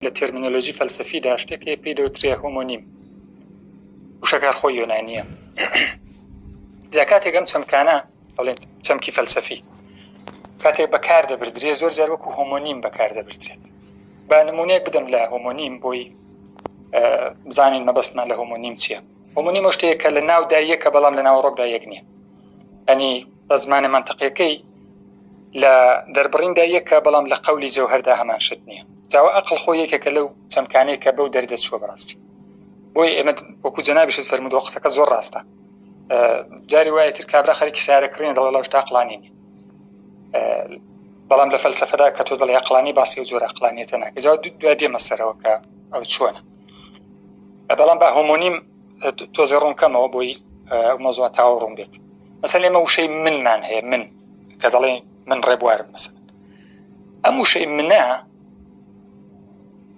لە تێرمینۆلۆژی فەلسەفیدا شتێکی پێی دەوترێ هۆمۆنیم وشەکار خۆی یۆنانیە. جا کاتێک ئەم چەمکانە بڵێن چەمکی فەلسەفی کاتێک بەکار دەبردرێت زۆر جار وەکو هۆمۆنیم بەکار دەبردرێت. با نمونەیەک بدەم لە هۆمۆنیم بۆی بزانین مەبەستمان لە هۆمۆنیم چییە. هۆمۆنیم شتەیە کە لە ناودا یەکە بەڵام لە ناوەڕۆکدا یەک نییە. ئەنی بە زمانە مەنتەقیەکەی لە دەربڕیندا یەکە بەڵام لە قەولی جەوهەردا هەمان شت نییە. جاوە ئەقڵ خۆی یەکێکە لەو چەمکانەیە کە بەو دەردەچووە بەڕاستی. بۆی ئێمە وەکو جەنابیشت فەرموودەوە قسەکە زۆر ڕاستە. جاری وایە تر کابرا خەریکی سیارەکردنی دەڵێ لەو شتە عەقڵانی نییە. بەڵام لە فەلسەفەدا کە تۆ دەڵێ عەقڵانی باسی و زۆر عەقڵانیەتە ناکە. جا دوای دێمە سەرەوە کە ئەو چۆنە. بەڵام با هۆمۆنیم تۆزێ ڕوونکەمەوە بۆی مۆزوع تاوە ڕوون بێت. مەسەڵەن ئێمە وشەی منمان هەیە، من کە دەڵێ من ڕێبوارم مەسەڵەن. ئەم وشەی منە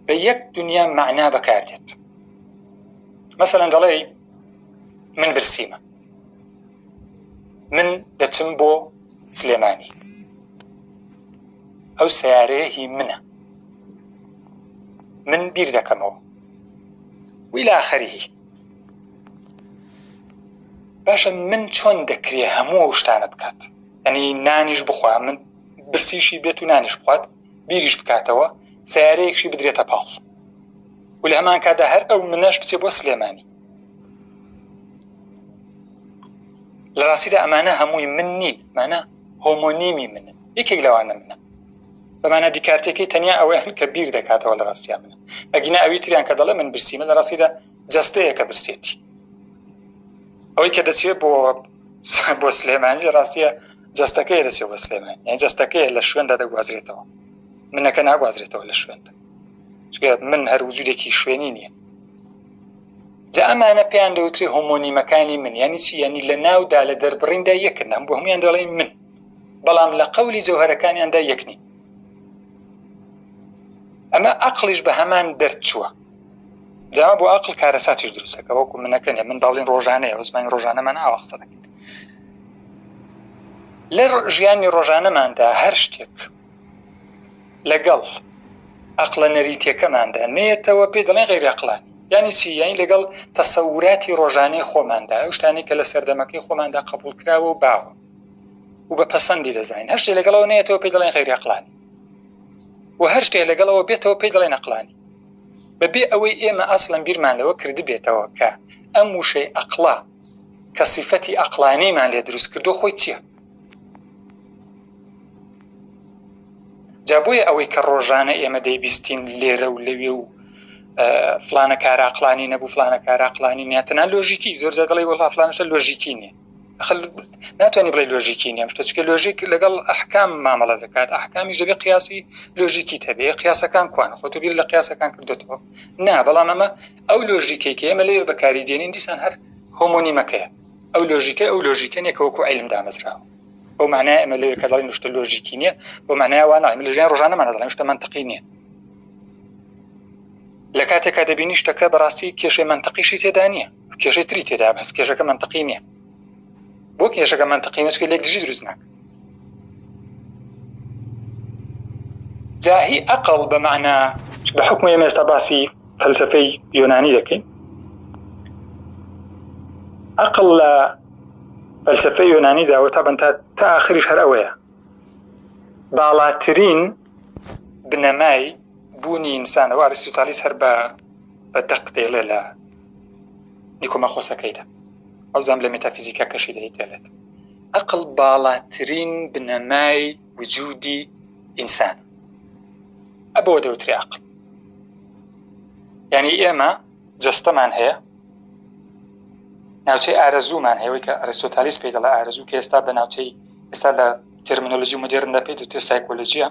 بە یەک دنیا مەعنا بەکاردێت. مەسەڵەن دەڵێ من برسیمە، من دەچم بۆ سلێمانی، ئەو سیارەیە هی منە، من بیر دەکەمەوە ویلە ئاخەری. باشە من چۆن دەکرێ هەموو ئەو شتانە بکات؟ یعنی نانیش بخوا، من برسیشی بێت و نانیش بخوات، بیریش بکاتەوە، سیارەیەکشی بدرێتە پاڵ و لە هەمان کادا هەر ئەو منەش بچێ بۆ سلێمانی. لە ڕاستیدا ئەمانە هەمووی من نین، مانە هۆمۆنیمی منن، یەکێک لەوانە منە. بەمانە دیکارتێکی تەنیا ئەوەیان کە بیر دەکاتەوە لە ڕاستیان منە. ئەگینا ئەوی تریان کە دەڵێ من برسیمە لە ڕاستیدا جەستەیە کە برسێتی. ئەوەی کە دەچێت بۆ سلێمانی لە ڕاستیە جەستەکەی دەچێت بۆ سلێمانی، یعنی جەستەکەی لە شوێندا دەگوازرێتەوە، منەکە ناگوازرێتەوە لە شوێندا، چونکە من هەر وجودێکی شوێنی نییە. جا ئەمانە پێیان دەوترێ هۆمۆنیمەکانی من. یعنی چی؟ یعنی لە ناودا لە دەربڕیندا یەکن، هەم بۆ هەمویان دەڵێن من، بەڵام لە قەولی جەوهەرەکانیاندا یەک نین. ئەمە عەقڵیش بە هەمان دەرچووە. جا بۆ عەقڵ کارەساتیش دروستەکە، وەکو منەکە نیە، من باڵێن ڕۆژانەیە، و زمانی ڕۆژانەمان ئاوا قسە دەکەین. لە ژیانی ڕۆژانەماندا هەر شتێک لەگەڵ عەقڵە نەریتیەکەماندا نێتەوە پێی دەڵێن غەیری عەقڵانی. یعنی چی؟ یعنی لەگەڵ تەسەووراتی ڕۆژانەی خۆماندا، ئەو شتانەی کە لە سەردەمەکەی خۆماندا قبوڵ کراوە و باوە و بە پەسەندی دەزانین. هەر شتێک لەگەڵەوە نێتەوە پێی دەڵێن غەیری عەقڵانی، و هەر شتێک لەگەڵەوە بێتەوە پێی دەڵێن عەقڵانی. بەبێ ئەوەی ئێمە ئەسڵەن بیرمان لەوە کردی بێتەوە کە ئەم وشەی عەقڵە کە سیفەتی عەقڵانیمان لێ دروست کردو خۆی چییە؟ جا بۆیە ئەوەی کە ڕۆژانە ئێمە دەیبیستین لێرە و لەوێ و فلانە کارە عەقڵانی نەبوو، فلانە کارە عەقڵانی نییە، تەنها لۆژیکی. زۆر جار دەڵێ وەڵا فلانە شتە لۆژیکی نییە. ناتوانانی بڵێ لۆژیکی نییە شتە، چونکە لۆژیک لەگەڵ ئەحکام مامەڵە دەکات، ئەحکامیش دەبێت قیاسی لۆژیکی هەبێ. قیاسەکان کوانە؟ خۆ تۆ بیر لە قیاسەکان کردوتەوە؟ نا، بەڵام ئەمە ئەو لۆژیکەی کە ئێمە لێ بەکاری دێنین دیسان هەر هۆمۆنیمەکەیە. ئەو لۆژیکە ئەو لۆژیکە نییە کە وەکو عیلم دامەزراوە. بۆ معنای ئێمە لێ کە دەڵێن شتە لۆژیکی نییە، بۆ معنای وانە لە ژیان ڕۆژانەمانە دەڵێن شتە مەنتەقی نییە. لە کاتێکا دەبینی شتەکە بەڕاستی کێشەی مەنتەقیشی تێدا نییە، کێشەی تری تێدا، بەس کێشەکە مەنتەقی نییە. بۆ کێشەکە مەنتەقی نییە؟ چونکە لێک دژی دروست ناکە. جا هی عەقڵ بە معنە بە حوکم ئێمە ئێستا باسی فەلسەفەی یۆنانی دەکەین. عەقڵ لە فەلسەفەی یۆنانیدا و تا ئاخریش هەر ئەوەیە باڵاترین بنەمای بوونی ئینسانەوە. ئەریستۆتالیس هەر بە دەق دەیڵێ لە نیکۆماخۆسەکەیدا، ئەو زەم لە مێتافیزیکا کەشی دەیڵێت عەقڵ باڵاترین بنەمای وجودی ئینسان. ئەبەوە دەوترێ عەقڵ. یعنی ئێمە جەستەمان هەیە، ناوچەی ئارەزوومان هەیە، وەی کە ئەریستۆتالیس پێی دەڵێ ئارەزوو، کە ئێستا بە ناوچەی ئێستا لە تێرمینۆلۆژی مۆدێرندا پێی دەوترێ سایکۆلۆژیە.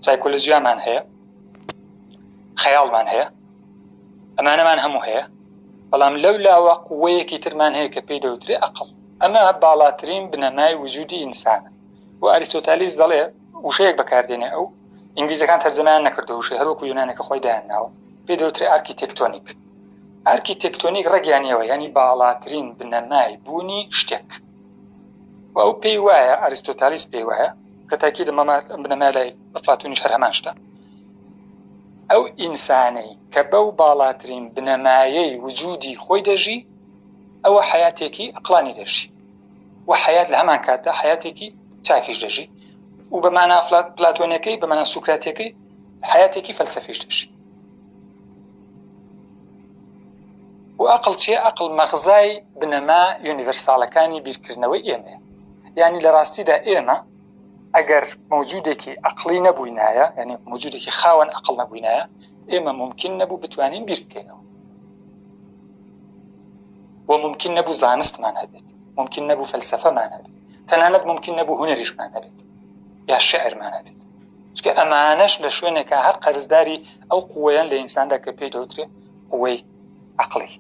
سایکۆلۆژیامان هەیە، خەیاڵمان هەیە، ئەمانەمان هەموو هەیە، بەڵام لەو لاوە قووەیەکی ترمان هەیە کە پێی دەوترێ عەقڵ. ئەمە باڵاترین بنەمای وجودی ئینسانە. و ئەریستۆتالیس دەڵێ وشەیەک بەکاردێنێ، ئەو ئینگلیزەکان تەرجەمەیان نەکردەوە، وشەی هەروەکو یۆنانیەکە خۆی دایانناوە، پێی دەوترێ ئارکیتێکتۆنیک. ئارکیتێکتۆنیک ڕێگیانیەوە، یعنی باڵاترین بنەمای بوونی شتێک. و ئەو پێی وایە، ئەریستۆتالیس پێی وایە، کە تاکید بنەمای لای ئەفلاتونیش هەر هەمان شتە، ئەو ئینسانەی کە بەو باڵاترین بنەمایەی وجودی خۆی دەژی ئەوە حیاتێکی عەقلانی دەژی و حیات لە هەمان کاتدا حیاتێکی چاکیش دەژی و بەمانە پلاتۆنیەکەی بەمانە سوکراتیەکەی حیاتێکی فەلسەفیش دەژی. و عەقڵ چییە؟ عەقڵ مەغزای بنەما یونیڤەرساڵەکانی بیرکردنەوەی ئێمەیە. یعنی لە ڕاستیدا ئێمە ئەگەر موجودێکی عەقڵی نەبووینایە، یعنی موجودێکی خاوەن عەقڵ نەبووینایە، ئێمە ممکن نەبوو بتوانین بیر بکەینەوە و ممکن نەبوو زانستمان هەبێت، ممکن نەبوو فەلسەفەمان هەبێت، تەنانەت ممکن نەبوو هونەریشمان هەبێت یا شێعرمان هەبێت. چونکە ئەمانەش لە شوێنێکە هەر قەرزداری ئەو قووەیان لە ئینساندا کە پێی دەوترێت قووەی عەقڵی.